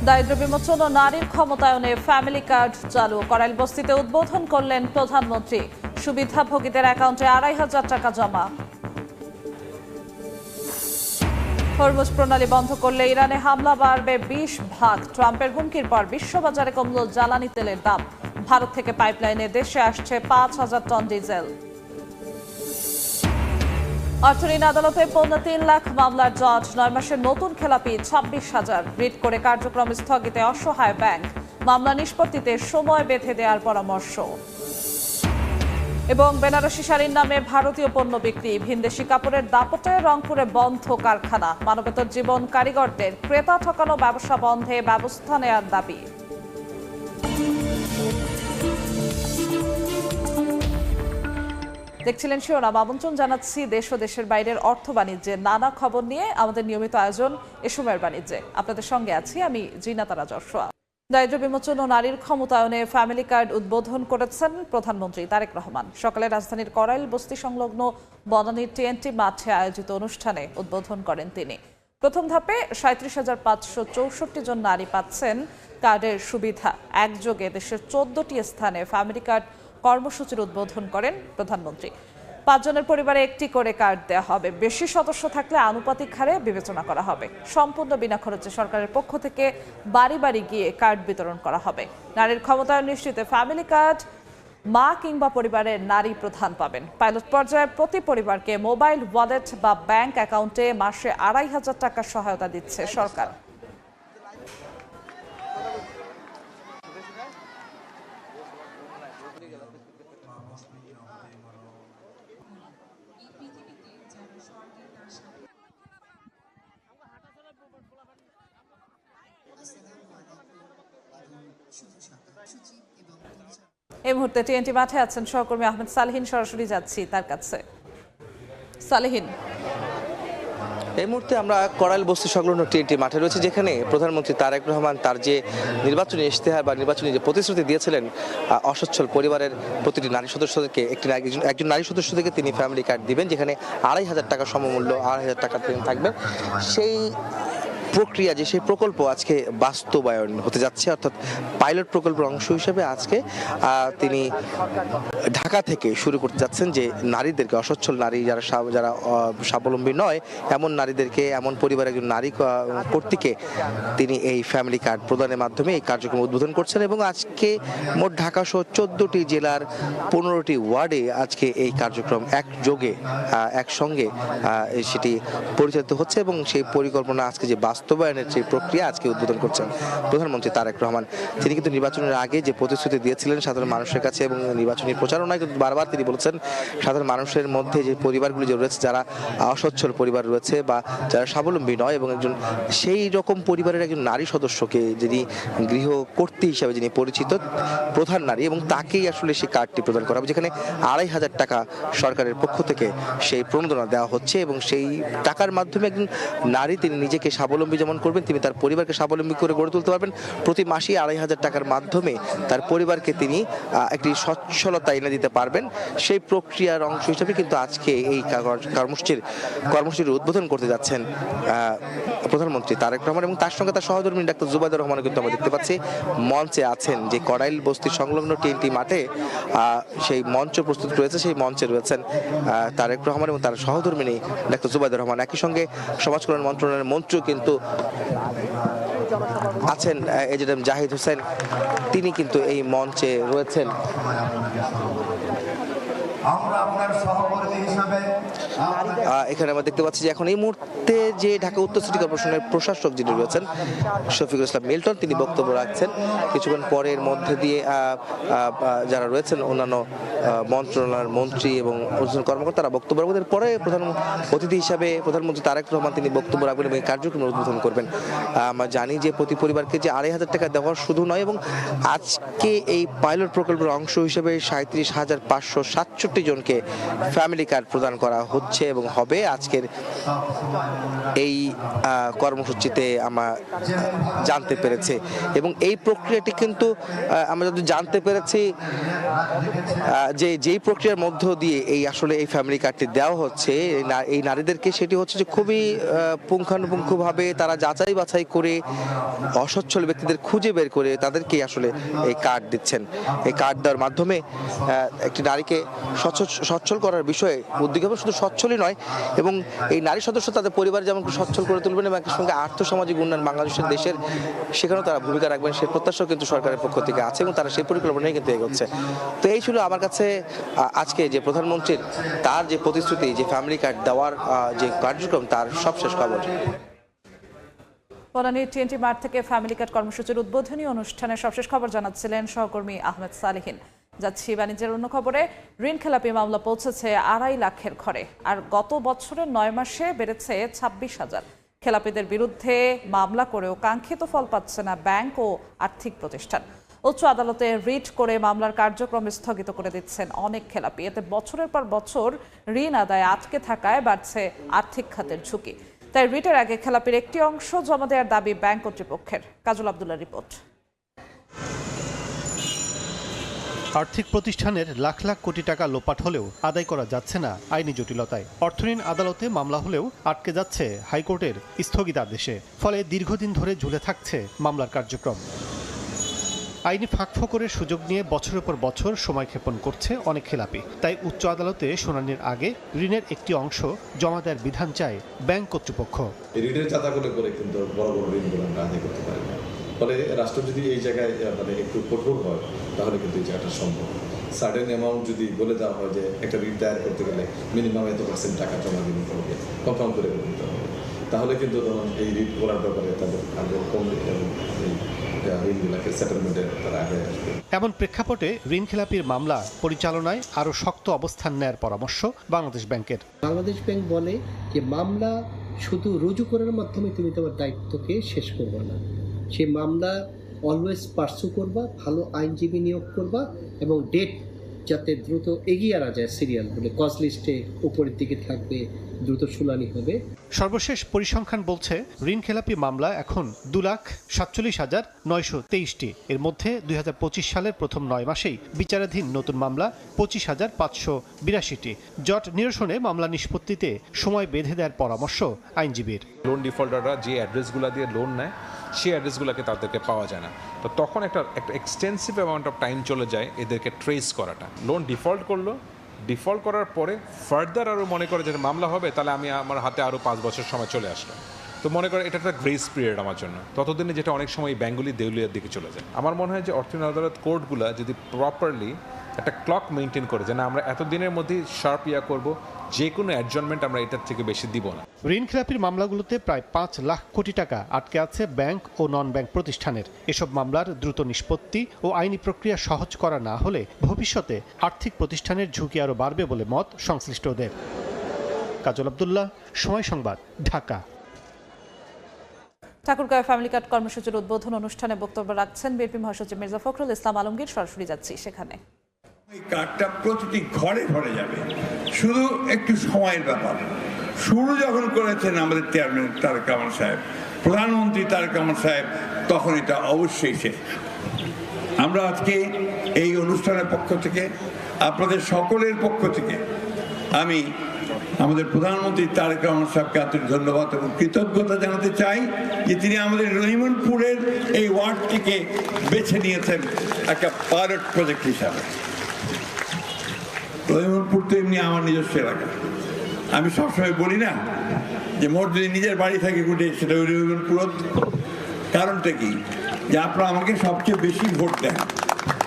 দারিদ্র্য বিমোচন ও নারীর ক্ষমতায়নে family card চালু। করাইলবস্তিতে উদ্বোধন করলেন প্রধানমন্ত্রী। সুবিধাভোগীদের অ্যাকাউন্টে ২৫০০ টাকা জমা। হরমুজ প্রণালী বন্ধ করলে ইরানে হামলা বাড়বে ২০ ভাগ। ট্রাম্পের হুমকির পর বিশ্ববাজারে কমল জ্বালানি তেলের দাম। ভারত থেকে পাইপলাইনে দেশে আসছে ৫,০০০ টন ডিজেল। অর্থঋণ আদালতে ৩.৫ লাখ মামলার জজ। ৯ মাসের নতুন খেলাপি ২৬,০০০। রিট করে কার্যক্রম স্থগিতে অসহায় ব্যাংক। মামলা নিষ্পত্তিতে সময় বেঁধে দেওয়ার পরামর্শ। এবং বেনারসি শাড়ির নামে ভারতীয় পণ্য বিক্রি। ভিনদেশি কাপড়ের দাপটে রংপুরে বন্ধ কারখানা। মানবেতর জীবন কারিগরদের। ক্রেতা ঠকানো ব্যবসা বন্ধে ব্যবস্থা নেওয়ার দাবি। দেখছিলেন শিরোনাম। আমন্ত্রণ জানাচ্ছি দেশ ও দেশের বাইরের অর্থ বাণিজ্যের নানা খবর নিয়ে আমাদের নিয়মিত আয়োজন এ সময়ের বাণিজ্যে। আপনাদের সঙ্গে আছি আমি জিনাতারা যশোয়া। দারিদ্র্য বিমোচন ও নারীর ক্ষমতায়নে ফ্যামিলি কার্ড উদ্বোধন করেছেন প্রধানমন্ত্রী তারেক রহমান। সকালে রাজধানীর করাইল বস্তি সংলগ্ন বনানীর TNT মাঠে আয়োজিত অনুষ্ঠানে উদ্বোধন করেন তিনি। প্রথম ধাপে ৩৭,৫৬৪ জন নারী পাচ্ছেন কার্ডের সুবিধা। একযোগে দেশের ১৪টি স্থানে ফ্যামিলি কার্ড কর্মসূচির উদ্বোধন করেন প্রধানমন্ত্রী। ৫ জনের পরিবারে একটি করে কার্ড দেওয়া হবে। বেশি সদস্য থাকলে আনুপাতিক হারে বিবেচনা করা হবে। সম্পূর্ণ বিনা খরচে সরকারের পক্ষ থেকে বাড়ি বাড়ি গিয়ে কার্ড বিতরণ করা হবে। নারীর ক্ষমতায়ন নিশ্চিতে ফ্যামিলি কার্ড মা কিংবা পরিবারের নারী প্রধান পাবেন। পাইলট পর্যায়ে প্রতি পরিবারকে মোবাইল ওয়ালেট বা ব্যাংক অ্যাকাউন্টে মাসে ২৫০০ টাকার সহায়তা দিচ্ছে সরকার। এই মুহূর্তে TNT মাঠে আছেন সহকর্মী আহমেদ সালেহীন। সরাসরি যাচ্ছি তার কাছে। সালেহীন, এই মুহূর্তে আমরা করাইল বস্তি সংলগ্ন TNT মাঠে রয়েছে, যেখানে প্রধানমন্ত্রী তারেক রহমান তার যে নির্বাচনী ইশতেহার বা নির্বাচনী যে প্রতিশ্রুতি দিয়েছিলেন অসচ্ছল পরিবারের প্রতিটি নারী সদস্যদেরকে একজন নারী সদস্যদেরকে তিনি ফ্যামিলি কার্ড দিবেন, যেখানে ২৫০০ টাকা সমমূল্য ২৫০০ টাকা তিনি থাকবেন। সেই প্রক্রিয়া যে সেই প্রকল্প আজকে বাস্তবায়ন হতে যাচ্ছে, অর্থাৎ পাইলট প্রকল্পের অংশ হিসেবে আজকে তিনি ঢাকা থেকে শুরু করতে যাচ্ছেন যে নারীদেরকে, অসচ্ছল নারী যারা স্বাবলম্বী নয় এমন নারীদেরকে, এমন পরিবারের একজন নারী কর্তৃকে তিনি এই ফ্যামিলি কার্ড প্রদানের মাধ্যমে এই কার্যক্রম উদ্বোধন করছেন। এবং আজকে মোট ঢাকা সহ ১৪টি জেলার ১৫টি ওয়ার্ডে আজকে এই কার্যক্রম একসঙ্গে সেটি পরিচালিত হচ্ছে এবং সেই পরিকল্পনা আজকে যে বাস্তবায়নের যে প্রক্রিয়া আজকে উদ্বোধন করছেন প্রধানমন্ত্রী তারেক রহমান। তিনি কিন্তু নির্বাচনের আগে যে প্রতিশ্রুতি দিয়েছিলেন সাধারণ মানুষের কাছে এবং নির্বাচনী প্রচারণায় কিন্তু বারবার তিনি বলেছেন সাধারণ মানুষের মধ্যে যে পরিবারগুলি যে রয়েছে, যারা অসচ্ছল পরিবার রয়েছে বা যারা স্বাবলম্বী নয় এবং একজন সেই রকম পরিবারের একজন নারী সদস্যকে যিনি গৃহকর্ত্রী হিসাবে যিনি পরিচিত প্রধান নারী, এবং তাকেই আসলে সেই কার্ডটি প্রদান করা হবে, যেখানে ২৫০০ টাকা সরকারের পক্ষ থেকে সেই প্রণোদনা দেওয়া হচ্ছে। এবং সেই টাকার মাধ্যমে একজন নারী তিনি নিজেকে স্বাবলম্বী যেমন করবেন, তিনি তার পরিবারকে স্বাবলম্বী করে গড়ে তুলতে পারবেন। প্রতি মাসেই ২৫০০ টাকার মাধ্যমে তার পরিবারকে তিনি একটি সচ্ছলতা এনে দিতে পারবেন। সেই প্রক্রিয়ার অংশ হিসেবে কিন্তু আজকে এই কর্মসূচির উদ্বোধন করতে যাচ্ছেন প্রধানমন্ত্রী তারেক রহমান এবং তার সঙ্গে তার সহধর্মী ডাক্তার জুবাইদুর রহমানও কিন্তু আমরা দেখতে পাচ্ছি মঞ্চে আছেন। যে করাইল বস্তি সংলগ্ন TNT মাঠে সেই মঞ্চ প্রস্তুত রয়েছে, সেই মঞ্চে রয়েছেন তারেক রহমান এবং তার সহধর্মিনী ডাক্তার জুবাইদুর রহমান। একই সঙ্গে সমাজ কল্যাণ মন্ত্রণালয়ের মন্ত্রী কিন্তু আছেন এজেডএম জাহিদ হোসেন, তিনি কিন্তু এই মঞ্চে রয়েছেন। এখানে আমরা দেখতে পাচ্ছি যে এখন এই মুহূর্তে যে ঢাকা উত্তর সিটি কর্পোরেশনের প্রশাসক যিনি রয়েছেন শফিকুল ইসলাম মিল্টন, তিনি বক্তব্য রাখছেন। কিছুক্ষণ পরের মধ্যে দিয়ে যারা রয়েছেন অন্যান্য মন্ত্রণালয়ের মন্ত্রী এবং কর্মকর্তা তারা বক্তব্য রাখবেন। পরে প্রধান অতিথি হিসাবে প্রধানমন্ত্রী তারেক রহমান তিনি বক্তব্য রাখবেন এবং এই কার্যক্রমের উদ্বোধন করবেন। আমরা জানি যে প্রতি পরিবারকে যে ২৫০০ টাকা দেওয়া শুধু নয়, এবং আজকে এই পাইলট প্রকল্পের অংশ হিসেবে ৩৭,৫৬৭ ৬৫ জনকে ফ্যামিলি কার্ড প্রদান করা হচ্ছে এবং হবে আজকের এই কর্মসূচিতে আমরা জানতে পেরেছি। এবং এই প্রক্রিয়াটি কিন্তু আমরা যদি জানতে পেরেছি যে যেই প্রক্রিয়ার মধ্য দিয়ে আসলে এই ফ্যামিলি কার্ডটি দেওয়া হচ্ছে এই নারীদেরকে, সেটি হচ্ছে যে খুবই পুঙ্খানুপুঙ্খভাবে তারা যাচাই বাছাই করে অসচ্ছল ব্যক্তিদের খুঁজে বের করে তাদেরকে আসলে এই কার্ড দিচ্ছেন। এই কার্ড দেওয়ার মাধ্যমে একটি নারীকে সচ্ছল করার বিষয়ে উদ্যোগ হবে। শুধু সচ্ছলই নয়, এবং এই নারী সদস্য তাদের পরিবার যেমন সচ্ছল করে তুলবেন এবং একই সঙ্গে আর্থসামাজিক উন্নয়ন বাংলাদেশের দেশের সেখানেও তারা ভূমিকা রাখবেন, সেই প্রত্যাশাও কিন্তু সরকারের পক্ষ থেকে আছে এবং তারা সেই পরিকল্পনায় কিন্তু এগোচ্ছে। তো এই ছিল আমার কাছে আজকে যে প্রধানমন্ত্রীর তার যে প্রতিশ্রুতি, যে ফ্যামিলি কার্ড দেওয়ার যে কার্যক্রম, তার সবশেষ খবর। বনানী TNT মাঠ থেকে ফ্যামিলি কার্ড কর্মসূচির উদ্বোধনী অনুষ্ঠানে সবশেষ খবর জানাচ্ছিলেন সহকর্মী আহমেদ সালেহিন। যাচ্ছি বাণিজ্যের অন্য খবরে। ঋণ খেলাপি মামলা পৌঁছেছে 2.5 লাখের ঘরে, আর গত বছরের 9 মাসে বেড়েছে 26,000। খেলাপিদের বিরুদ্ধে মামলা করেও কাঙ্ক্ষিত ফল পাচ্ছে না ব্যাংক ও আর্থিক প্রতিষ্ঠান। উচ্চ আদালতে রিট করে মামলার কার্যক্রম স্থগিত করে দিচ্ছেন অনেক খেলাপি। এতে বছরের পর বছর ঋণ আদায় আটকে থাকায় বাড়ছে আর্থিক খাতের ঝুঁকি। তাই রিটের আগে খেলাপির একটি অংশ জমা দেওয়ার দাবি ব্যাংক কর্তৃপক্ষের। কাজল আব্দুল্লাহ রিপোর্ট। আর্থিক প্রতিষ্ঠানের লাখ লাখ কোটি টাকা লোপাট হলেও আদায় করা যাচ্ছে না আইনি জটিলতায়। অর্থঋণ আদালতে মামলা হলেও আটকে যাচ্ছে হাইকোর্টের স্থগিতাদেশে। ফলে দীর্ঘদিন ধরে ঝুলে থাকছে মামলার কার্যক্রম। আইনি ফাঁকফোকরের সুযোগ নিয়ে বছরের পর বছর সময় ক্ষেপণ করছে অনেক খেলাপি। তাই উচ্চ আদালতে শুনানির আগে ঋণের একটি অংশ জমা দেওয়ার বিধান চায় ব্যাংক কর্তৃপক্ষ। ঋণের চাঁদাগুলো করে কিন্তু বড় বড় ঋণগুলো আমরা আদায় করতে পারি না। ফলে রাষ্ট্র যদি এই জায়গায় একটু কঠোর হয় তাহলে কিন্তু এই জায়গাটা সম্ভব। সার্টেন অ্যামাউন্ট যদি বলে দেওয়া হয় যে একটা ঋণ দায়ের করতে গেলে মিনিমাম এত % টাকা জমা দিতে হবে, কনফার্ম করে দিতে হবে, তাহলে কিন্তু তখন এই ঋণ করার ব্যাপারে তাদের আগ্রহ কমবে এবং এমন প্রেক্ষাপটে ঋণ খেলাপির মামলা পরিচালনায় আরো শক্ত অবস্থান নেয়ার পরামর্শ বাংলাদেশ ব্যাংকের। বাংলাদেশ ব্যাংক বলে যে মামলা শুধু রুজু করার মাধ্যমে তুমি তোমার দায়িত্বকে শেষ করবে না, সে মামলা অলওয়েজ পার্সু করবা, ভালো আইনজীবী নিয়োগ করবা এবং ডেট যাতে দ্রুত এগিয়ে আনা যায়, সিরিয়াল বলে কজ লিস্টে উপরের দিকে থাকবে, দ্রুত শুনানি হবে। সর্বশেষ পরিসংখ্যান বলছে ঋণ খেলাপি মামলা এখন 2,47,923টি। এর মধ্যে 2025 সালের প্রথম 9 মাসেই বিচারাধীন নতুন মামলা 25,582টি। জট নিরসনে মামলা নিষ্পত্তিতে সময় বেঁধে দেওয়ার পরামর্শ আইনজীবীর। লোন ডিফল্টাররা যে অ্যাড্রেসগুলো দিয়ে লোন নেয় সেই অ্যাড্রেসগুলোকে তাদেরকে পাওয়া যায় না, তো তখন একটা এক্সটেন্সিভ অ্যামাউন্ট অফ টাইম চলে যায় এদেরকে ট্রেস করাটা। লোন ডিফল্ট করলো, ডিফল্ট করার পরে ফার্দার আরও মনে করে যে মামলা হবে, তাহলে আমার হাতে আরও 5 বছর সময় চলে আসলো। তো মনে করে এটা একটা গ্রেস পিরিয়ড আমার জন্য, ততদিনে যেটা অনেক সময় ব্যাঙ্কগুলি দেউলিয়ার দিকে চলে যায়। আমার মনে হয় যে অর্থনীতি আদালত কোর্টগুলো যদি প্রপারলি একটা ক্লক মেনটেন করে যে না আমরা এতদিনের মধ্যে শার্প করব, যে কোনো অ্যাডজনমেন্ট আমরা এটার থেকে বেশি দিব না। ঋণ খেলাপির মামলাগুলোতে প্রায় 5 লাখ কোটি টাকা আটকে আছে ব্যাংক ও নন ব্যাংক প্রতিষ্ঠানের। এসব মামলার দ্রুত নিষ্পত্তি ও আইনি প্রক্রিয়া সহজ করা না হলে ভবিষ্যতে আর্থিক প্রতিষ্ঠানের ঝুঁকি আরও বাড়বে বলে মত সংশ্লিষ্টদের। কাজল আব্দুল্লাহ, সময় সংবাদ, ঢাকা। ঠাকুরগাঁও ফ্যামিলি কার্ড কর্মসূচির উদ্বোধন অনুষ্ঠানে বক্তব্য রাখছেন বিএনপি মহাসচিব মির্জা ফখরুল ইসলাম আলমগীর। সরাসরি যাচ্ছি সেখানে। এই কার্ডটা প্রতিটি ঘরে ঘরে যাবে, শুধু একটু সময়ের ব্যাপার। শুরু যখন করেছেন আমাদের চেয়ারম্যান তারেক রহমান সাহেব, প্রধানমন্ত্রী তারেক রহমান সাহেব, তখন এটা অবশ্যই শেষ। আমরা আজকে এই অনুষ্ঠানের পক্ষ থেকে, আপনাদের সকলের পক্ষ থেকে আমি আমাদের প্রধানমন্ত্রী তারেক রহমান সাহেবকে আন্তরিক ধন্যবাদ এবং কৃতজ্ঞতা জানাতে চাই যে তিনি আমাদের রহিমনপুরের এই ওয়ার্ডটিকে বেছে নিয়েছেন একটা পাইলট প্রজেক্ট হিসাবে। রহিমনপুর তো এমনি আমার নিজস্ব এলাকা। আমি সবসময় বলি না যে মোট যদি নিজের বাড়ি থাকে গুটে সেটা রহিমনপুর। কারণটা কি? যে আপনারা আমাকে সবচেয়ে বেশি ভোট দেন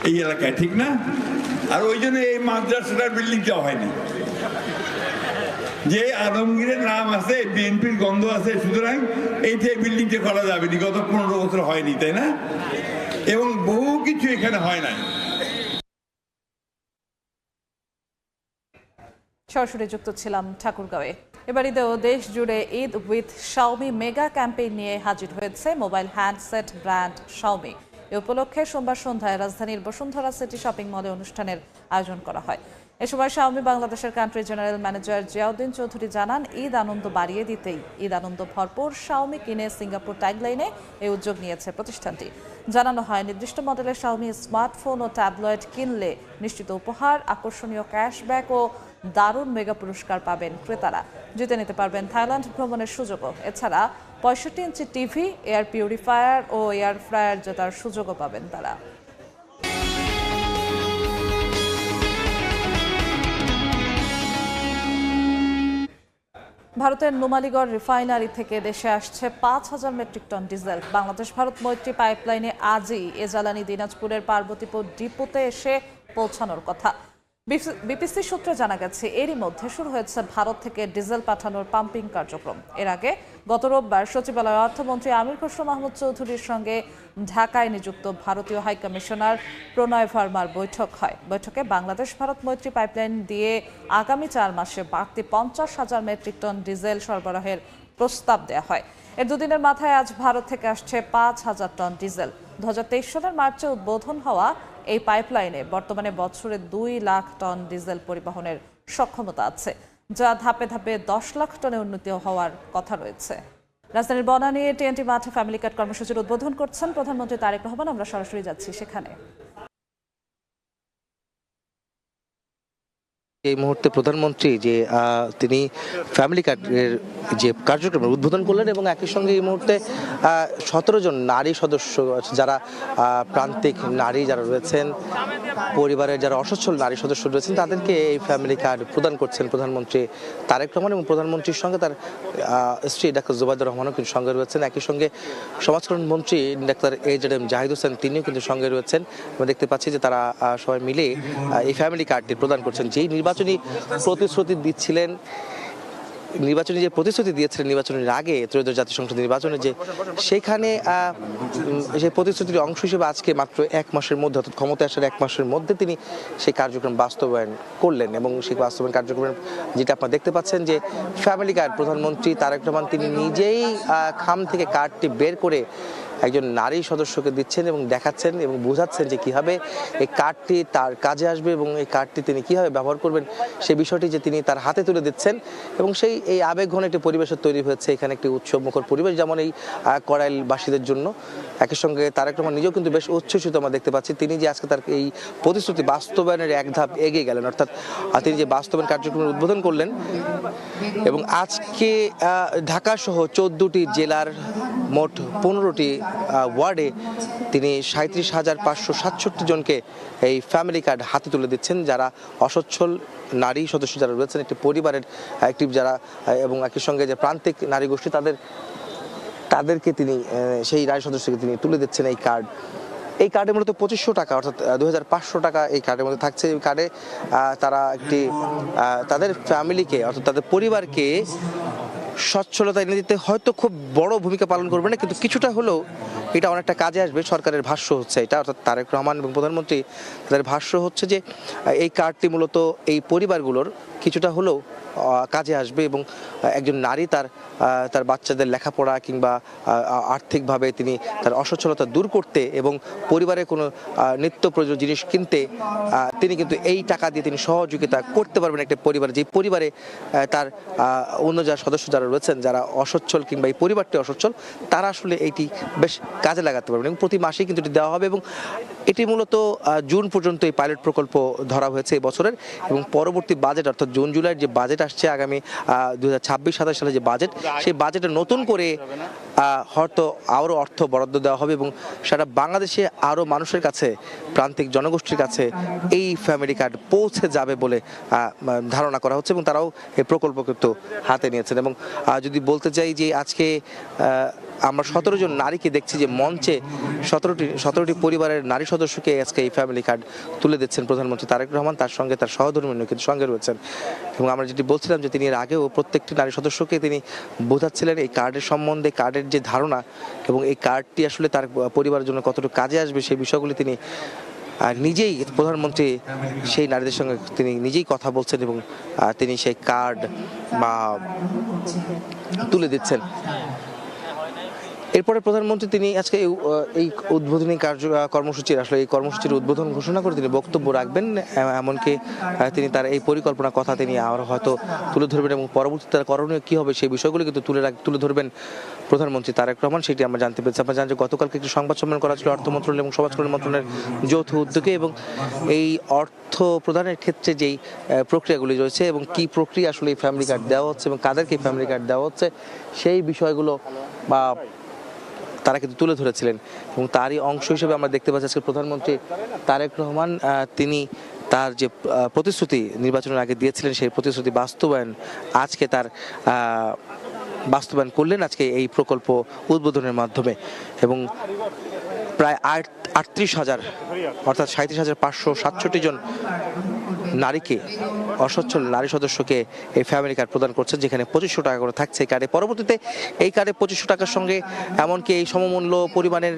এই এলাকায়, ঠিক না? আর ওই জন্য এই মাদ্রাসাটার বিল্ডিংটা হয়নি। যে আলমগীরের নাম আছে, বিএনপির গন্ধ আছে, সুতরাং এইটা বিল্ডিংটা করা যাবে না। গত 15 বছর হয়নি, তাই না? এবং বহু কিছু এখানে হয় নাই। সরাসরি যুক্ত ছিলাম ঠাকুরগাঁওয়ে। এবার ঈদেও দেশ জুড়ে Eid with Xiaomi mega campaign নিয়ে হাজির হয়েছে মোবাইল হ্যান্ডসেট ব্র্যান্ড শাওমি। এ উপলক্ষে সোমবার সন্ধ্যায় রাজধানীর বসুন্ধরা সিটি শপিং মলে অনুষ্ঠানের আয়োজন করা হয়। এ সময় শাওমি বাংলাদেশের country general manager Ziauddin Chowdhury জানান, ঈদ আনন্দ বাড়িয়ে দিতেই ঈদ আনন্দ ভরপুর শাওমি কিনে সিঙ্গাপুর ট্যাগলাইনে এই উদ্যোগ নিয়েছে প্রতিষ্ঠানটি। জানানো হয়, নির্দিষ্ট মডেলের শাওমি স্মার্টফোন ও ট্যাবলেট কিনলে নিশ্চিত উপহার, আকর্ষণীয় ক্যাশব্যাক ও দারুণ মেগা পুরস্কার পাবেন ক্রেতারা। জিতে নিতে পারবেন থাইল্যান্ড ভ্রমণের সুযোগও। এছাড়া 65 ইঞ্চি টিভি, এয়ার পিউরিফায়ার ও এয়ার ফ্রায়ার জেতার সুযোগও পাবেন তারা। ভারতের নুমালীগড় রিফাইনারি থেকে দেশে আসছে 5,000 metric ton diesel. Bangladesh Bharat মৈত্রী পাইপলাইনে আজই এ জ্বালানি দিনাজপুরের পার্বতীপুর ডিপোতে এসে পৌঁছানোর কথা। বিপিসি সূত্রে জানা গেছে, এরই মধ্যে শুরু হয়েছে ভারত থেকে ডিজেল পাঠানোর পাম্পিং কার্যক্রম। এর আগে গত রোববার সচিবালয়ে অর্থমন্ত্রী আমির খসরু মাহমুদ চৌধুরীর সঙ্গে ঢাকায় নিযুক্ত ভারতীয় হাইকমিশনার প্রণয় ভার্মার বৈঠক হয়। বৈঠকে বাংলাদেশ ভারত মৈত্রী পাইপলাইন দিয়ে আগামী 4 মাসে বাড়তি 50,000 মেট্রিক টন ডিজেল সরবরাহের প্রস্তাব দেওয়া হয়। এর দুদিনের মাথায় আজ ভারত থেকে আসছে 5,000 টন ডিজেল। 2023 সালের মার্চে উদ্বোধন হওয়া এই পাইপলাইনে বর্তমানে বছরে 2 লাখ টন ডিজেল পরিবহনের সক্ষমতা আছে, যা ধাপে ধাপে 10 লাখ টনে উন্নীত হওয়ার কথা রয়েছে। রাজধানীর বনানী টিএনটি মাঠে ফ্যামিলি কার্ড কর্মসূচির উদ্বোধন করছেন প্রধানমন্ত্রী তারেক রহমান। আমরা সরাসরি যাচ্ছি সেখানে। এই মুহূর্তে প্রধানমন্ত্রী যে তিনি ফ্যামিলি কার্ডের যে কার্যক্রম উদ্বোধন করলেন এবং একই সঙ্গে এই মুহূর্তে 17 জন নারী সদস্য যারা প্রান্তিক নারী যারা রয়েছেন, পরিবারের যারা অসচ্ছল নারী সদস্য রয়েছেন, তাদেরকে এই ফ্যামিলি কার্ড প্রদান করছেন প্রধানমন্ত্রী তারেক রহমান। এবং প্রধানমন্ত্রীর সঙ্গে তার স্ত্রী ডাক্তার জুবাইদুর রহমানও কিন্তু সঙ্গে রয়েছেন। একই সঙ্গে সমাজকল্যাণ মন্ত্রী ডাক্তার AJM জাহিদ হোসেন তিনিও কিন্তু সঙ্গে রয়েছেন। আমরা দেখতে পাচ্ছি যে তারা সবাই মিলে এই ফ্যামিলি কার্ডটি প্রদান করছেন। যেই নির্বাচনী প্রতিশ্রুতি দিচ্ছিলেন, নির্বাচনী যে প্রতিশ্রুতি দিয়েছিলেন নির্বাচনের আগে ত্রয়োদশ জাতীয় সংসদ নির্বাচনে, যে সেখানে সেই প্রতিশ্রুতির অংশ হিসেবে আজকে মাত্র 1 মাসের মধ্যে, অর্থাৎ ক্ষমতায় আসার 1 মাসের মধ্যে তিনি সেই কার্যক্রম বাস্তবায়ন করলেন। এবং সেই বাস্তবায়ন কার্যক্রমের যেটা আপনারা দেখতে পাচ্ছেন যে ফ্যামিলি কার্ড, প্রধানমন্ত্রী তারেক রহমান তিনি নিজেই খাম থেকে কার্ডটি বের করে একজন নারী সদস্যকে দিচ্ছেন এবং দেখাচ্ছেন এবং বোঝাচ্ছেন যে কীভাবে এই কার্ডটি তার কাজে আসবে এবং এই কার্ডটি তিনি কীভাবে ব্যবহার করবেন সেই বিষয়টি যে তিনি তার হাতে তুলে দিচ্ছেন। এবং এই আবেগঘন একটি পরিবেশের তৈরি হয়েছে এখানে, একটি উৎসবমুখর পরিবেশ যেমন এই কড়াইলবাসীদের জন্য। একই সঙ্গে তারেক রহমান নিজেও কিন্তু বেশ উচ্ছ্বসিত আমরা দেখতে পাচ্ছি। তিনি যে আজকে তার এই প্রতিশ্রুতি বাস্তবায়নের এক ধাপ এগিয়ে গেলেন, অর্থাৎ তিনি যে বাস্তবায়ন কার্যক্রমের উদ্বোধন করলেন এবং আজকে ঢাকা সহ 14টি জেলার মোট 15টি ওয়ার্ডে তিনি 37,567 জনকে এই ফ্যামিলি কার্ড হাতে তুলে দিচ্ছেন, যারা অসচ্ছল নারী সদস্য যারা রয়েছেন, একটি পরিবারের একটি যারা এবং একই সঙ্গে যে প্রান্তিক নারী গোষ্ঠী তাদেরকে তিনি সেই নারী সদস্যকে তিনি তুলে দিচ্ছেন এই কার্ড। এই কার্ডে মূলত 2500 টাকা অর্থাৎ 2500 টাকা এই কার্ডের মধ্যে থাকছে। এই কার্ডে তারা একটি তাদের ফ্যামিলিকে অর্থাৎ তাদের পরিবারকে সচ্ছলতা এনে দিতে হয়তো খুব বড় ভূমিকা পালন করবে না, কিন্তু কিছুটা হলেও এটা অনেকটা কাজে আসবে। সরকারের ভাষ্য হচ্ছে এটা, অর্থাৎ তারেক রহমান এবং প্রধানমন্ত্রী তাদের ভাষ্য হচ্ছে যে এই কার্ডটি মূলত এই পরিবারগুলোর কিছুটা হলেও কাজে আসবে এবং একজন নারী তার বাচ্চাদের লেখাপড়া কিংবা আর্থিকভাবে তিনি তার অসচ্ছলতা দূর করতে এবং পরিবারে কোনো নিত্য প্রয়োজনীয় জিনিস কিনতে তিনি কিন্তু এই টাকা দিয়ে তিনি সহযোগিতা করতে পারবেন একটা পরিবারে, যে পরিবারে তার অন্য যারা সদস্য যারা রয়েছেন যারা অসচ্ছল কিংবা এই পরিবারটি অসচ্ছল, তারা আসলে এইটি বেশ কাজে লাগাতে পারবেন। এবং প্রতি মাসেই কিন্তু এটি দেওয়া হবে এবং এটি মূলত জুন পর্যন্ত এই পাইলট প্রকল্প ধরা হয়েছে এই বছরের। এবং পরবর্তী বাজেট অর্থাৎ জুন জুলাইয়ের যে বাজেট আসছে আগামী 2026-27 সালে যে বাজেট, সেই বাজেটে নতুন করে হয়তো আরও অর্থ বরাদ্দ দেওয়া হবে এবং সারা বাংলাদেশে আরও মানুষের কাছে, প্রান্তিক জনগোষ্ঠীর কাছে এই ফ্যামিলি কার্ড পৌঁছে যাবে বলে ধারণা করা হচ্ছে এবং তারাও এই প্রকল্প কিন্তু হাতে নিয়েছেন। এবং যদি বলতে চাই যে আজকে আমরা 17 জন নারীকে দেখছি যে মঞ্চে 17টি পরিবারের নারী সদস্যকে আজকে এই ফ্যামিলি কার্ড তুলে দিচ্ছেন প্রধানমন্ত্রী তারেক রহমান, তার সঙ্গে তার সহধর্মিণী কিন্তু সঙ্গে রয়েছেন। এবং আমরা যেটি বলছিলাম যে তিনি এর আগেও প্রত্যেকটি নারী সদস্যকে তিনি বোঝাচ্ছিলেন এই কার্ডের সম্বন্ধে, কার্ডের যে ধারণা এবং এই কার্ডটি আসলে তার পরিবারের জন্য কতটুকু কাজে আসবে সেই বিষয়গুলি তিনি নিজেই, প্রধানমন্ত্রী সেই নারীদের সঙ্গে তিনি নিজেই কথা বলছেন এবং তিনি সেই কার্ড তুলে দিচ্ছেন। এরপরে প্রধানমন্ত্রী তিনি আজকে এই উদ্বোধনী কর্মসূচির এই কর্মসূচির উদ্বোধন ঘোষণা করে তিনি বক্তব্য রাখবেন, এমনকি তিনি তার এই পরিকল্পনার কথা তিনি আরো হয়তো তুলে ধরবেন এবং পরবর্তীতে তার করণীয় কি হবে সেই বিষয়গুলো কিন্তু তুলে ধরবেন প্রধানমন্ত্রী তারেক রহমান। সেটি আমরা জানতে পেরেছি। আপনারা জানেন যে গতকালকে একটি সংবাদ সম্মেলন করা ছিল অর্থ মন্ত্রণালয় এবং সমাজ কল্যাণ মন্ত্রণালয়ের যৌথ উদ্যোগে, এবং এই অর্থ প্রদানের ক্ষেত্রে যেই প্রক্রিয়াগুলি রয়েছে এবং কি প্রক্রিয়া আসলে এই ফ্যামিলি কার্ড দেওয়া হচ্ছে এবং কাদেরকে ফ্যামিলি কার্ড দেওয়া হচ্ছে সেই বিষয়গুলো বা তারা কিন্তু তুলে ধরেছিলেন। এবং তারই অংশ হিসেবে আমরা দেখতে পাচ্ছি আজকে প্রধানমন্ত্রী তারেক রহমান তিনি তার যে প্রতিশ্রুতি নির্বাচনের আগে দিয়েছিলেন সেই প্রতিশ্রুতি আজকে তার বাস্তবায়ন করলেন আজকে এই প্রকল্প উদ্বোধনের মাধ্যমে। এবং প্রায় 38,000 অর্থাৎ 37,567 জন নারীকে, অসচ্ছল নারী সদস্যকে এই ফ্যামিলি কার্ড প্রদান করছে, যেখানে 2500 টাকা করে থাকছে এই কার্ডে। পরবর্তীতে এই কার্ডে 2500 টাকার সঙ্গে এমনকি এই সমমূল্য পরিমাণের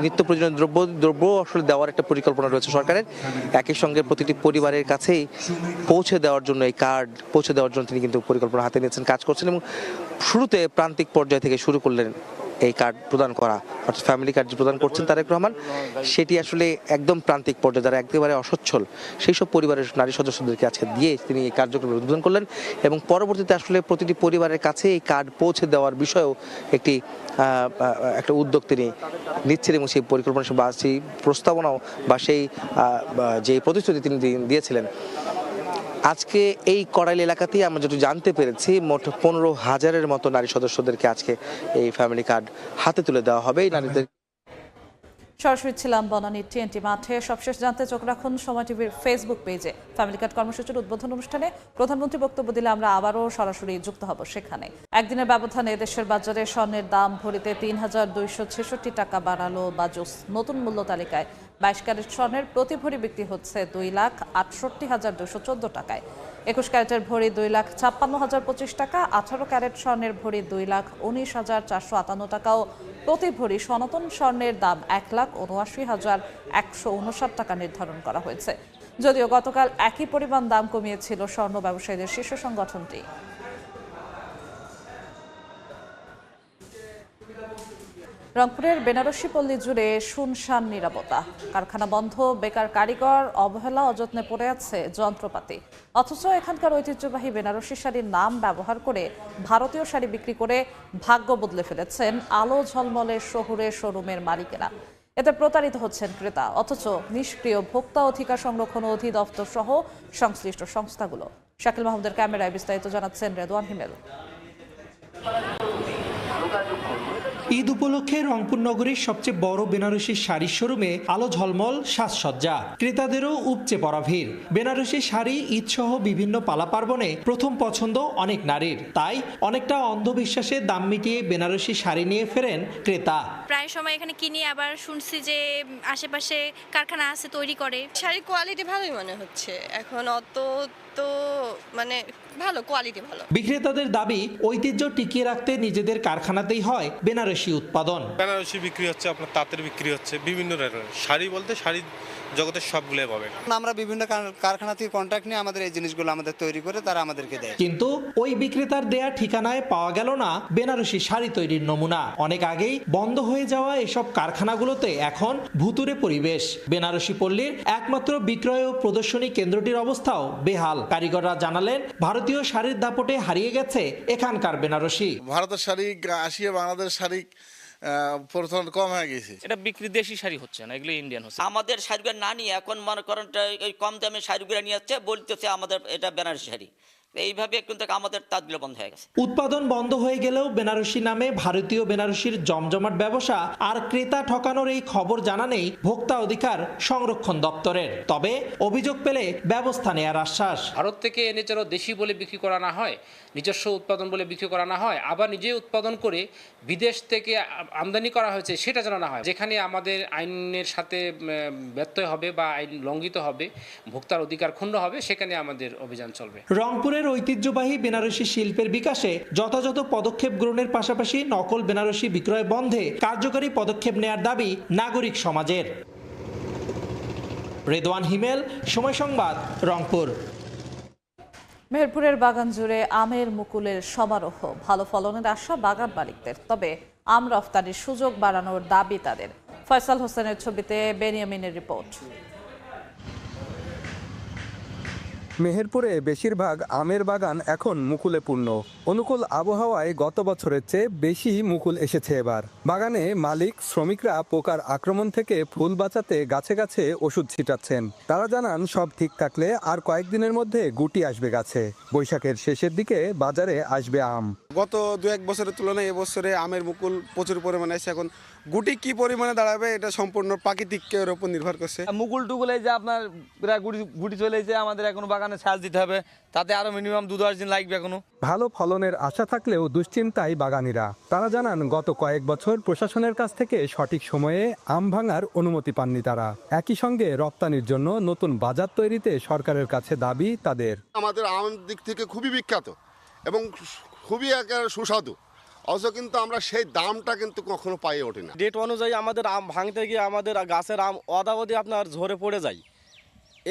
নিত্য প্রয়োজনীয় দ্রব্য আসলে দেওয়ার একটা পরিকল্পনা রয়েছে সরকারের। একই সঙ্গে প্রতিটি পরিবারের কাছেই পৌঁছে দেওয়ার জন্য এই কার্ড পৌঁছে দেওয়ার জন্য তিনি কিন্তু পরিকল্পনা হাতে নিয়েছেন, কাজ করছেন। এবং শুরুতে প্রান্তিক পর্যায় থেকে শুরু করলেন এই কার্ড প্রদান করা, অর্থাৎ ফ্যামিলি কার্ড যে প্রদান করছেন তারেক রহমান, সেটি আসলে একদম প্রান্তিক পর্যায়ে যারা একেবারে অসচ্ছল সেই সব পরিবারের নারী সদস্যদেরকে আজকে দিয়ে তিনি এই কার্যক্রমের উদ্বোধন করলেন। এবং পরবর্তীতে আসলে প্রতিটি পরিবারের কাছে এই কার্ড পৌঁছে দেওয়ার বিষয়েও একটা উদ্যোগ তিনি নিচ্ছেন এবং সেই পরিকল্পনা বা সেই প্রস্তাবনাও বা সেই যে প্রতিশ্রুতি তিনি দিয়েছিলেন। আজকে এই কড়াইল এলাকাতেই আমরা যেটা জানতে পেরেছি মোট 15,000-এর মতো নারী সদস্যদেরকে আজকে এই ফ্যামিলি কার্ড হাতে তুলে দেওয়া হবে। এই নারীদের সরাসরি ছিলাম বনানী TNT মাঠে। সবশেষ জানতে চোখ রাখুন সময় টিভির ফেসবুক পেজে। ফ্যামিলি কার্ড কর্মসূচির উদ্বোধন অনুষ্ঠানে প্রধানমন্ত্রী বক্তব্য দিলে আমরা আবারও সরাসরি যুক্ত হব সেখানে। একদিনের ব্যবধানে দেশের বাজারে স্বর্ণের দাম ভরিতে 3,266 টাকা বাড়ালো বাজুস। নতুন মূল্য তালিকায় 22 ক্যারেট স্বর্ণের প্রতি ভরি বিক্রি হচ্ছে 2,68,214 টাকায়। 21 ক্যারেটের ভরি 2,56,025 টাকা। 18 ক্যারেট স্বর্ণের ভরি 2,19,458 টাকাও প্রতি ভরি। সনাতন স্বর্ণের দাম 1,79,159 টাকা নির্ধারণ করা হয়েছে। যদিও গতকাল একই পরিমাণ দাম কমিয়েছিল স্বর্ণ ব্যবসায়ীদের শীর্ষ সংগঠনটি। রংপুরের বেনারসি পল্লী জুড়ে শুনশান নীরবতা। কারখানা বন্ধ, বেকার কারিগর, অবহেলা অযত্নে পড়ে আছে যন্ত্রপাতি। অথচ এখানকার ঐতিহ্যবাহী বেনারসি শাড়ির নাম ব্যবহার করে ভারতীয় শাড়ি বিক্রি করে ভাগ্য বদলে ফেলেছেন আলো ঝলমলের শহুরে শোরুমের মালিকেরা। এতে প্রতারিত হচ্ছেন ক্রেতা, অথচ নিষ্ক্রিয় ভোক্তা অধিকার সংরক্ষণ অধিদপ্তর সহ সংশ্লিষ্ট সংস্থাগুলো। শাকিল মাহমুদের ক্যামেরায় বিস্তারিত জানাচ্ছেন রেদওয়ান হিমেল। ঈদ উপলক্ষে রংপুর নগরীর সবচেয়ে বড় বেনারসি শাড়ির শোরুমে আলো ঝলমল সাজসজ্জা, ক্রেতাদেরও উপচে পড়া ভিড়। বেনারসি শাড়ি ঈদ সহ বিভিন্ন পালা পার্বণে প্রথম পছন্দ অনেক নারীর, তাই অনেকটা অন্ধবিশ্বাসে দাম মিটিয়ে বেনারসি শাড়ি নিয়ে ফেরেন ক্রেতা। প্রায় সময় এখানে কিনি, আবার শুনছি যে আশেপাশে কারখানা আছে তৈরি করে। শাড়ির কোয়ালিটি ভালোই মনে হচ্ছে, এখন অত তো মানে ভালো কোয়ালিটি ভালো। বিক্রেতাদের দাবি ঐতিহ্য টিকিয়ে রাখতে নিজেদের কারখানাতেই হয় বেনারসি উৎপাদন। বেনারসি বিক্রি হচ্ছে, আপনার তাঁতের বিক্রি হচ্ছে, বিভিন্ন ধরনের শাড়ি বলতে শাড়ি জগতের সবগুলোই পাবেন। আমরা বিভিন্ন কারখানা থেকে কন্ট্রাক্ট নিয়ে আমাদের এই জিনিসগুলো আমাদের তৈরি করে তারা আমাদেরকে দেয়। কিন্তু ওই বিক্রেতার দেয়া ঠিকানায় পাওয়া গেল না বেনারসি শাড়ি তৈরির নমুনা। অনেক আগেই বন্ধ হয়ে যাওয়া এসব কারখানাগুলোতে এখন ভুতুরে পরিবেশ। বেনারসি পল্লীর একমাত্র বিক্রয় ও প্রদর্শনী কেন্দ্রটির অবস্থাও বেহাল। কারিগররা জানালেন ভারতীয় শাড়ির দাপটে হারিয়ে গেছে এখানকার বেনারসি। ভারতের শাড়ি আসিয়ে বাংলাদেশ শাড়ি প্রথম কম হয়ে গেছে। এটা বিক্রি দেশি শাড়ি হচ্ছে না, এগুলো ইন্ডিয়ান হচ্ছে। আমাদের শাড়িগুলো না নিয়ে এখন মনে করেন কম দামে শাড়িগুলো নিয়ে যাচ্ছে, বলতেছে আমাদের এটা বেনারসি শাড়ি। এইভাবে কিন্তু আমাদের তাঁতগুলো বন্ধ হয়ে গেছে। উৎপাদন বন্ধ হয়ে গেলেও বেনারসি নামে ভারতীয় বেনারসির জমজমাট ব্যবসা আর ক্রেতা ঠকানোর এই খবর জানা নেই ভোক্তা অধিকার সংরক্ষণ দপ্তরের। তবে অভিযোগ পেলে ব্যবস্থা নেওয়ার আশ্বাস। ভারত থেকে এনে যেন দেশি বলে বিক্রি করা না হয়, নিজস্ব উৎপাদন বলে বিক্রি করা না হয়, আবার নিজে উৎপাদন করে বিদেশ থেকে আমদানি করা হয়েছে সেটা যেন না হয়। যেখানে আমাদের আইনের সাথে ব্যত্যয় হবে বা আইন লঙ্ঘিত হবে, ভোক্তার অধিকার ক্ষুণ্ণ হবে, সেখানে আমাদের অভিযান চলবে। রংপুরের ঐতিহ্যবাহী বেনারসি শিল্পের বিকাশে যথাযথ পদক্ষেপ গ্রহণের পাশাপাশি নকল বেনারসি বিক্রয় বন্ধে কার্যকরী পদক্ষেপ নেয়ার দাবি নাগরিক সমাজের। রেদওয়ান হিমেল, সময় সংবাদ, রংপুর। মেহেরপুরের বাগান জুড়ে আমের মুকুলের সমারোহ। ভালো ফলনের আশা বাগান মালিকদের, তবে আম রফতানির সুযোগ বাড়ানোর দাবি তাদের। ফয়সাল হোসেনের ছবিতে বেনিয়ামিনের রিপোর্ট। মেহেরপুরে বেশিরভাগ আমের বাগান এখন মুকুলে পূর্ণ। অনুকূল আবহাওয়ায় গত বছরের চেয়ে বেশি মুকুল এসেছে এবার। বাগানে মালিক শ্রমিকরা পোকার আক্রমণ থেকে ফুল বাঁচাতে গাছে গাছে ওষুধ ছিটাচ্ছেন। তারা জানান সব ঠিক থাকলে আর কয়েকদিনের মধ্যে গুটি আসবে গাছে। বৈশাখের শেষের দিকে বাজারে আসবে আম। গত 2-1 বছরের তুলনায় এবছরে আমের মুকুল প্রচুর পরিমাণে আছে। এখন গুটি কি পরিমাণে দাঁড়াবে এটা সম্পূর্ণ প্রাকৃতিকের উপর নির্ভর করছে। মুকুল টুকুল এই যে আপনার প্রায় গুটি চলে এসে আমাদের এখনো বাগানে সাজ দিতে হবে, তাতে আরো মিনিমাম 2-10 দিন লাগবে এখনো। ভালো ফলনের আশা থাকলেও দুশ্চিন্তায় বাগানিরা। তারা জানান গত কয়েক বছর প্রশাসনের কাছ থেকে সঠিক সময়ে আম ভাঙার অনুমতি পাননি তারা। একই সঙ্গে রপ্তানির জন্য নতুন বাজার তৈরিতে সরকারের কাছে দাবি তাদের। আমাদের আম দিক থেকে খুবই বিখ্যাত এবং খুবই একেবারে সুস্বাদু, অথচ কিন্তু আমরা সেই দামটা কিন্তু কখনো পাই ওঠে না। ডেট অনুযায়ী আমাদের আম ভাঙতে গিয়ে আমাদের গাছের আম অদাবধি আপনার ঝরে পড়ে যায়।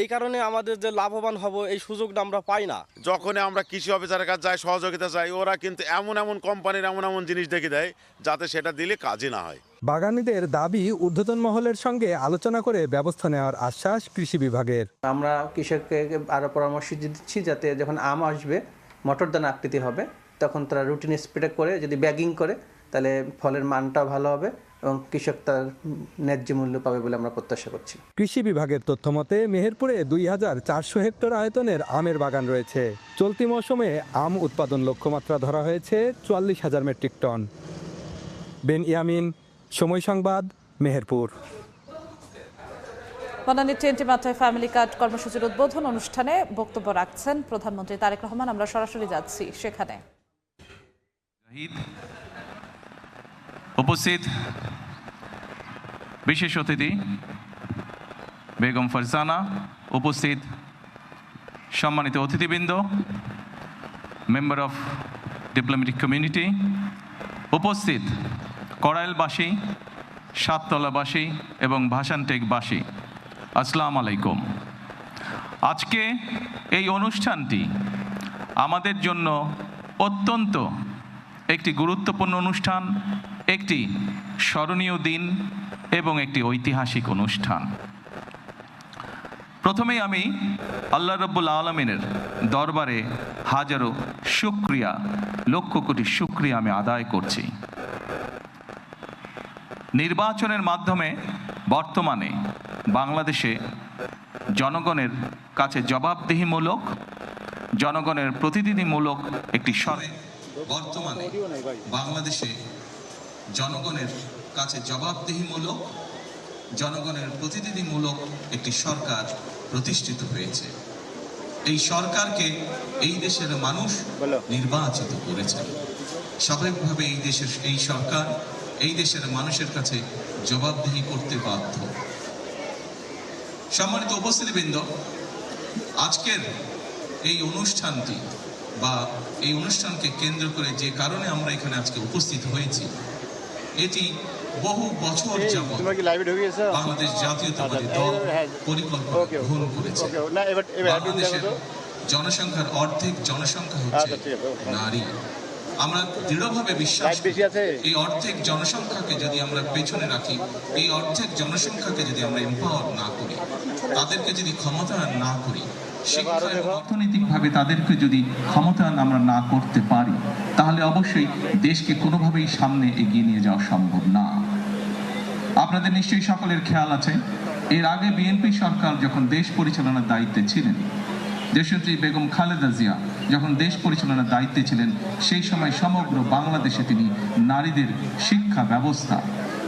এই কারণে আমাদের যে লাভবান হব এই সুযোগটা আমরা পাই না। যখনই আমরা কৃষি অফিসারের কাছে যাই, সহযোগিতা চাই, ওরা কিন্তু এমন কোম্পানির এমন জিনিস দেখে দেয় যাতে সেটা দিলে কাজই না হয়। বাগানীদের দাবি ঊর্ধ্বতন মহলের সঙ্গে আলোচনা করে ব্যবস্থা নেওয়ার আশ্বাস কৃষি বিভাগের। আমরা কৃষককে আরো পরামর্শ দিচ্ছি যাতে যখন আম আসবে মটর দানা আকৃতি হবে তখন তারা রুটিন স্প্রে করে যদি ব্যাগিং করে তাহলে ফলের মানটাও ভালো হবে এবং কৃষক তার ন্যায্য মূল্য পাবে বলে আমরা প্রত্যাশা করছি। কৃষি বিভাগের তথ্য মতে মেহেরপুরে 2400 হেক্টর আয়তনের আমের বাগান রয়েছে। চলতি মৌসুমে আম উৎপাদন লক্ষ্যমাত্রা ধরা হয়েছে 44,000 মেট্রিক টন। বেনিয়ামিন, সময় সংবাদ, মেহেরপুর। বনানী টেন্টি মাথায় ফ্যামিলি কার্ড কর্মসূচির উদ্বোধন অনুষ্ঠানে বক্তব্য রাখছেন প্রধানমন্ত্রী তারেক রহমান। আমরা সরাসরি যাচ্ছি সেখানে। উপস্থিত বিশেষ অতিথি বেগম ফারজানা, উপস্থিত সম্মানিত অতিথিবৃন্দ, মেম্বার অফ ডিপ্লোম্যাটিক কমিউনিটি, উপস্থিত কড়াইলবাসী, সাততলাবাসী এবং ভাসানটেকবাসী, আসসালামু আলাইকুম। আজকে এই অনুষ্ঠানটি আমাদের জন্য অত্যন্ত একটি গুরুত্বপূর্ণ অনুষ্ঠান, একটি স্মরণীয় দিন এবং একটি ঐতিহাসিক অনুষ্ঠান। প্রথমেই আমি আল্লাহ রাব্বুল আলামিনের দরবারে হাজারো শুকরিয়া, লক্ষ কোটি শুকরিয়া আমি আদায় করছি। নির্বাচনের মাধ্যমে বর্তমানে বাংলাদেশে জনগণের কাছে জবাবদিহিমূলক, জনগণের প্রতিনিধিমূলক একটি বর্তমানে বাংলাদেশে জনগণের কাছে জবাবদিহিমূলক, জনগণের প্রতিনিধিমূলক একটি সরকার প্রতিষ্ঠিত হয়েছে। এই সরকারকে এই দেশের মানুষ নির্বাচিত করেছেন। স্বাভাবিকভাবে এই সরকার এই দেশের মানুষের কাছে জবাবদিহি করতে বাধ্য। সম্মানিত উপস্থিতিবৃন্দ, আজকের এই অনুষ্ঠানটি বা এই অনুষ্ঠানকে কেন্দ্র করে যে কারণে আমরা এখানে আজকে উপস্থিত হয়েছি, এটি বহু বছর যাবত বাংলাদেশ জাতীয়তাবাদী দল পরিকল্পনা গ্রহণ করেছে। বাংলাদেশের জনসংখ্যার অর্ধেক জনসংখ্যা হচ্ছে নারী। আমরা দৃঢ়ভাবে বিশ্বাস করি এই অর্ধেক জনসংখ্যাকে যদি আমরা পেছনে রাখি, এই অর্ধেক জনসংখ্যাকে যদি আমরা এম্পাওয়ার না করি, তাদেরকে যদি ক্ষমতায়ন না করি, শিক্ষা এবং অর্থনৈতিকভাবে তাদেরকে যদি ক্ষমতায়ন আমরা না করতে পারি, তাহলে অবশ্যই দেশকে কোনোভাবেই সামনে এগিয়ে নিয়ে যাওয়া সম্ভব না। আপনাদের নিশ্চয়ই সকলের খেয়াল আছে, এর আগে বিএনপি সরকার যখন দেশ পরিচালনার দায়িত্বে ছিলেন, দেশনেত্রী বেগম খালেদা জিয়া যখন দেশ পরিচালনার দায়িত্বে ছিলেন, সেই সময় সমগ্র বাংলাদেশে তিনি নারীদের শিক্ষা ব্যবস্থা,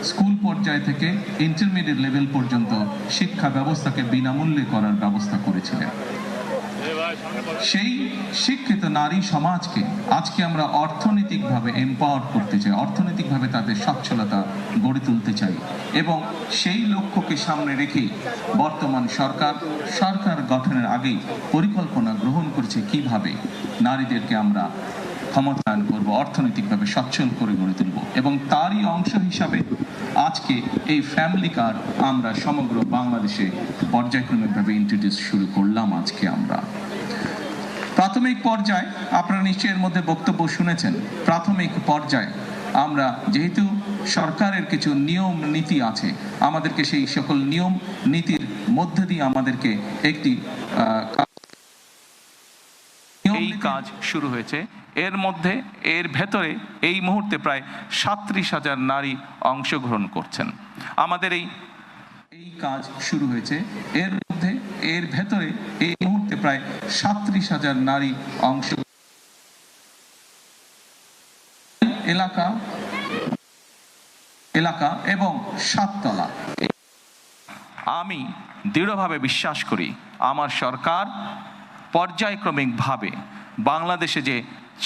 স্কুল পর্যায় থেকে ইন্টারমিডিয়েট লেভেল পর্যন্ত শিক্ষা ব্যবস্থাকে বিনামূল্যে করার ব্যবস্থা করেছিলেন। সেই শিক্ষিত নারী সমাজকে আজকে আমরা অর্থনৈতিকভাবে এম্পাওয়ার করতে চাই, অর্থনৈতিকভাবে তাদের সচ্ছলতা গড়ে তুলতে চাই এবং সেই লক্ষ্যকে সামনে রেখে বর্তমান সরকার গঠনের আগেই পরিকল্পনা গ্রহণ করেছে কিভাবে নারীদেরকে আমরা ক্ষমতায়ন করব, অর্থনৈতিকভাবে সচ্ছল করে গড়ে তুলব। এবং তারই অংশ হিসাবে আজকে এই ফ্যামিলি কার্ড আমরা সমগ্র বাংলাদেশে পর্যায়ক্রমিকভাবে ইন্ট্রোডিউস শুরু করলাম। আজকে আমরা প্রাথমিক পর্যায়ে, আপনারা নিশ্চয়ই এর মধ্যে বক্তব্য শুনেছেন, প্রাথমিক পর্যায়ে আমরা যেহেতু সরকারের কিছু নিয়ম নীতি আছে, আমাদেরকে সেই সকল নিয়ম নীতির মধ্যে দিয়ে আমাদেরকে একটি এই কাজ শুরু হয়েছে। এর ভেতরে এই মুহূর্তে প্রায় 37,000 নারী অংশগ্রহণ করছেন। আমাদের এই কাজ শুরু হয়েছে, এর ভেতরে এই মুহূর্তে প্রায় 37,000 নারী এলাকা এবং 7 তলা। আমি দৃঢ়ভাবে বিশ্বাস করি আমার সরকার পর্যায়ক্রমিকভাবে বাংলাদেশে যে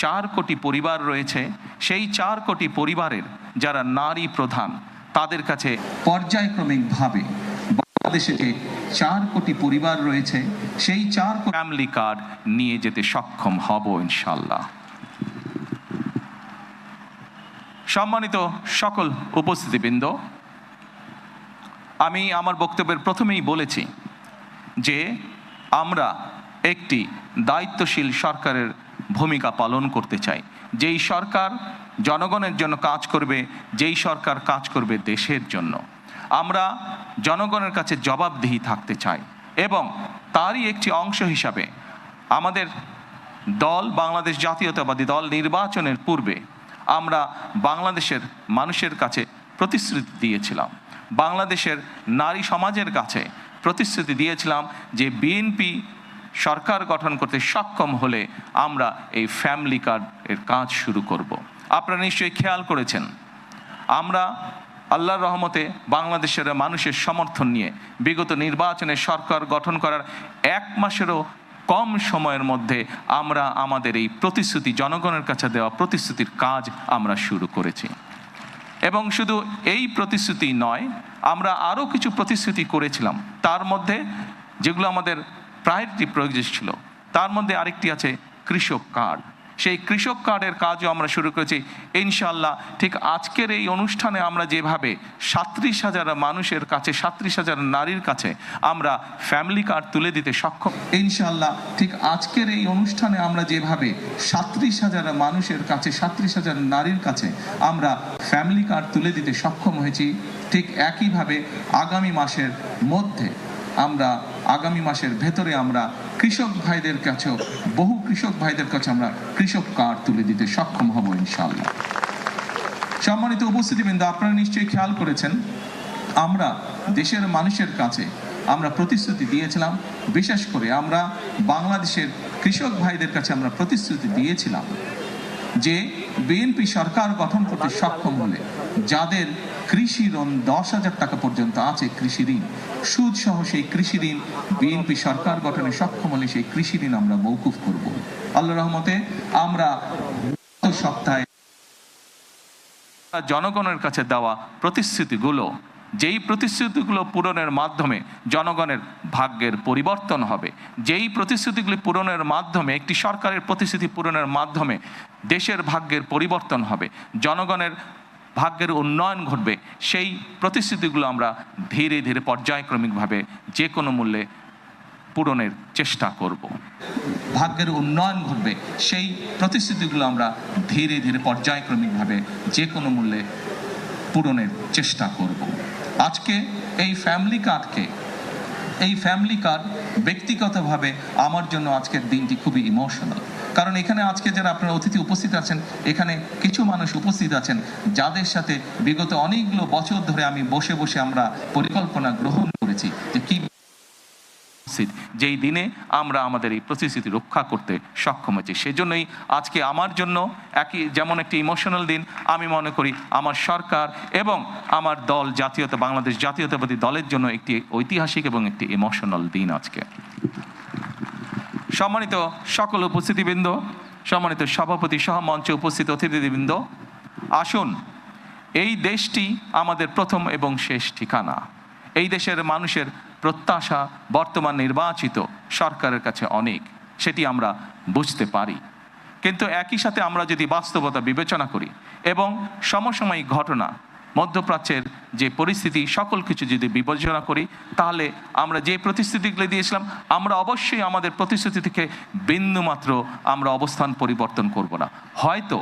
4 কোটি পরিবার রয়েছে, সেই 4 কোটি পরিবারের যারা নারী প্রধান তাদের কাছে পর্যায়ক্রমিকভাবে বাংলাদেশে যে 4 কোটি পরিবার রয়েছে সেই 4 ফ্যামিলি কার্ড নিয়ে যেতে সক্ষম হব ইনশাআল্লাহ। সম্মানিত সকল উপস্থিতিবৃন্দ, আমি আমার বক্তব্যের প্রথমেই বলেছি যে আমরা একটি দায়িত্বশীল সরকারের ভূমিকা পালন করতে চাই, যেই সরকার জনগণের জন্য কাজ করবে, যেই সরকার কাজ করবে দেশের জন্য। আমরা জনগণের কাছে জবাবদিহি থাকতে চাই এবং তারই একটি অংশ হিসাবে আমাদের দল বাংলাদেশ জাতীয়তাবাদী দল নির্বাচনের পূর্বে আমরা বাংলাদেশের মানুষের কাছে প্রতিশ্রুতি দিয়েছিলাম, বাংলাদেশের নারী সমাজের কাছে প্রতিশ্রুতি দিয়েছিলাম যে বিএনপি সরকার গঠন করতে সক্ষম হলে আমরা এই ফ্যামিলি কার্ডের কাজ শুরু করব। আপনারা নিশ্চয়ই খেয়াল করেছেন, আমরা আল্লাহর রহমতে বাংলাদেশের মানুষের সমর্থন নিয়ে বিগত নির্বাচনে সরকার গঠন করার 1 মাসেরও কম সময়ের মধ্যে আমরা আমাদের এই প্রতিশ্রুতি, জনগণের কাছে দেওয়া প্রতিশ্রুতির কাজ আমরা শুরু করেছি। এবং শুধু এই প্রতিশ্রুতি নয়, আমরা আরও কিছু প্রতিশ্রুতি করেছিলাম, তার মধ্যে যেগুলো আমাদের প্রায়োরিটি প্রয়োজন ছিল, তার মধ্যে আরেকটি আছে কৃষক কার্ড। সেই কৃষক কার্ডের কাজও আমরা শুরু করেছি ইনশাআল্লাহ। ঠিক আজকের এই অনুষ্ঠানে আমরা যেভাবে 37,000 মানুষের কাছে, 37,000 নারীর কাছে আমরা ফ্যামিলি কার্ড তুলে দিতে সক্ষম ইনশাআল্লাহ। ঠিক আজকের এই অনুষ্ঠানে আমরা যেভাবে 37,000 মানুষের কাছে, 37,000 নারীর কাছে আমরা ফ্যামিলি কার্ড তুলে দিতে সক্ষম হয়েছি, ঠিক একইভাবে আগামী মাসের ভেতরে আমরা কৃষক ভাইদের কাছেও, বহু কৃষক ভাইদের কাছে আমরা কৃষক কার্ড তুলে দিতে সক্ষম হব ইনশাআল্লাহ। সম্মানিত উপস্থিতিবৃন্দ, আপনারা নিশ্চয়ই খেয়াল করেছেন, আমরা দেশের মানুষের কাছে আমরা প্রতিশ্রুতি দিয়েছিলাম, বিশেষ করে আমরা বাংলাদেশের কৃষক ভাইদের কাছে আমরা প্রতিশ্রুতি দিয়েছিলাম যে বিএনপি সরকার গঠন করতে সক্ষম হলে যাদের কৃষি ঋণ 10,000 টাকা পর্যন্ত আছে, কৃষি ঋণ সুদ সহ, সেই কৃষি ঋণ বিএনপি সরকার গঠনে সক্ষম হলে সেই কৃষি ঋণ আমরা মওকুফ করব। আল্লাহর রহমতে আমরা গত সপ্তাহে জনগণের কাছে দেওয়া প্রতিশ্রুতিগুলো, যেই প্রতিশ্রুতিগুলো পূরণের মাধ্যমে জনগণের ভাগ্যের পরিবর্তন হবে, যেই প্রতিশ্রুতিগুলি পূরণের মাধ্যমে, একটি সরকারের প্রতিশ্রুতি পূরণের মাধ্যমে দেশের ভাগ্যের পরিবর্তন হবে, জনগণের ভাগ্যের উন্নয়ন ঘটবে, সেই প্রতিশ্রুতিগুলো আমরা ধীরে ধীরে পর্যায়ক্রমিকভাবে যে কোনো মূল্যে পূরণের চেষ্টা করব। ভাগ্যের উন্নয়ন ঘটবে, সেই প্রতিশ্রুতিগুলো আমরা ধীরে ধীরে পর্যায়ক্রমিকভাবে যে কোনো মূল্যে পূরণের চেষ্টা করব। আজকে এই ফ্যামিলি কার্ড ব্যক্তিগতভাবে আমার জন্য আজকের দিনটি খুবই ইমোশনাল, কারণ এখানে আজকে যারা আপনারা অতিথি উপস্থিত আছেন, এখানে কিছু মানুষ উপস্থিত আছেন যাদের সাথে বিগত অনেকগুলো বছর ধরে আমি বসে বসে আমরা পরিকল্পনা গ্রহণ করেছি যে কি যেই দিনে আমরা আমাদের এই প্রতিশ্রুতি রক্ষা করতে সক্ষম হয়েছি। সেজন্যই আজকে আমার জন্য যেমন একটি ইমোশনাল দিন, আমি মনে করি আমার সরকার এবং আমার দল বাংলাদেশ জাতীয়তাবাদী দলের জন্য একটি ঐতিহাসিক এবং একটি ইমোশনাল দিন আজকে। সম্মানিত সকল উপস্থিতিবৃন্দ, সম্মানিত সভাপতি সহ মঞ্চে উপস্থিত অতিথিবৃন্দ, আসুন, এই দেশটি আমাদের প্রথম এবং শেষ ঠিকানা। এই দেশের মানুষের প্রত্যাশা বর্তমান নির্বাচিত সরকারের কাছে অনেক, সেটি আমরা বুঝতে পারি। কিন্তু একই সাথে আমরা যদি বাস্তবতা বিবেচনা করি এবং সমসাময়িক ঘটনা, মধ্যপ্রাচ্যের যে পরিস্থিতি, সকল কিছু যদি বিবেচনা করি, তাহলে আমরা যে প্রতিশ্রুতিগুলো দিয়েছিলাম, আমরা অবশ্যই আমাদের প্রতিশ্রুতি থেকে বিন্দুমাত্র আমরা অবস্থান পরিবর্তন করব না। হয়তো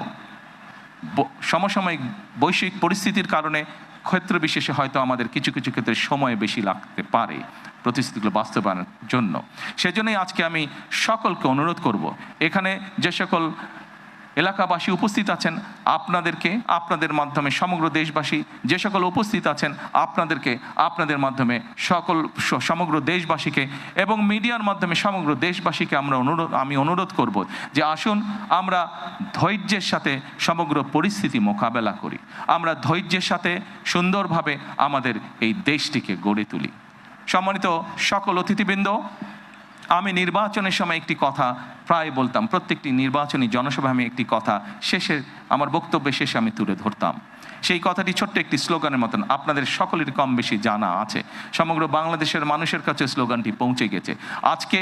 সমসাময়িক বৈশ্বিক পরিস্থিতির কারণে ক্ষেত্র বিশেষে হয়তো আমাদের কিছু কিছু ক্ষেত্রে সময় বেশি লাগতে পারে প্রতিশ্রুতিগুলো বাস্তবায়নের জন্য। সেজন্যই আজকে আমি সকলকে অনুরোধ করব, এখানে যে সকল এলাকাবাসী উপস্থিত আছেন আপনাদেরকে, আপনাদের মাধ্যমে সমগ্র দেশবাসী যে সকল উপস্থিত আছেন আপনাদেরকে, আপনাদের মাধ্যমে সমগ্র দেশবাসীকে এবং মিডিয়ার মাধ্যমে সমগ্র দেশবাসীকে আমি অনুরোধ করব যে আসুন আমরা ধৈর্যের সাথে সমগ্র পরিস্থিতি মোকাবেলা করি, আমরা ধৈর্যের সাথে সুন্দরভাবে আমাদের এই দেশটিকে গড়ে তুলি। সম্মানিত সকল অতিথিবৃন্দ, আমি নির্বাচনের সময় একটি কথা প্রায় বলতাম, প্রত্যেকটি নির্বাচনী জনসভায় আমি একটি কথা শেষে আমার বক্তব্যের শেষে আমি তুলে ধরতাম। সেই কথাটি ছোট্ট একটি স্লোগানের মতন, আপনাদের সকলের কম বেশি জানা আছে, সমগ্র বাংলাদেশের মানুষের কাছে স্লোগানটি পৌঁছে গেছে। আজকে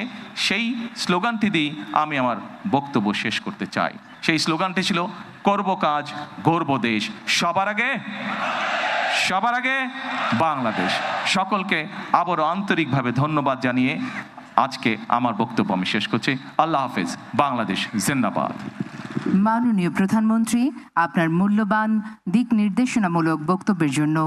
সেই স্লোগানটি দিয়ে আমি আমার বক্তব্য শেষ করতে চাই। সেই স্লোগানটি ছিল করব কাজ গর্ব দেশ, সবার আগে বাংলাদেশ। সকলকে আবারও আন্তরিকভাবে ধন্যবাদ জানিয়ে আজকে আমার বক্তব্য আমি শেষ করছি। আল্লাহ হাফেজ, বাংলাদেশ জিন্দাবাদ। মাননীয় প্রধানমন্ত্রী, আপনার মূল্যবান দিক নির্দেশনামূলক বক্তব্যের জন্য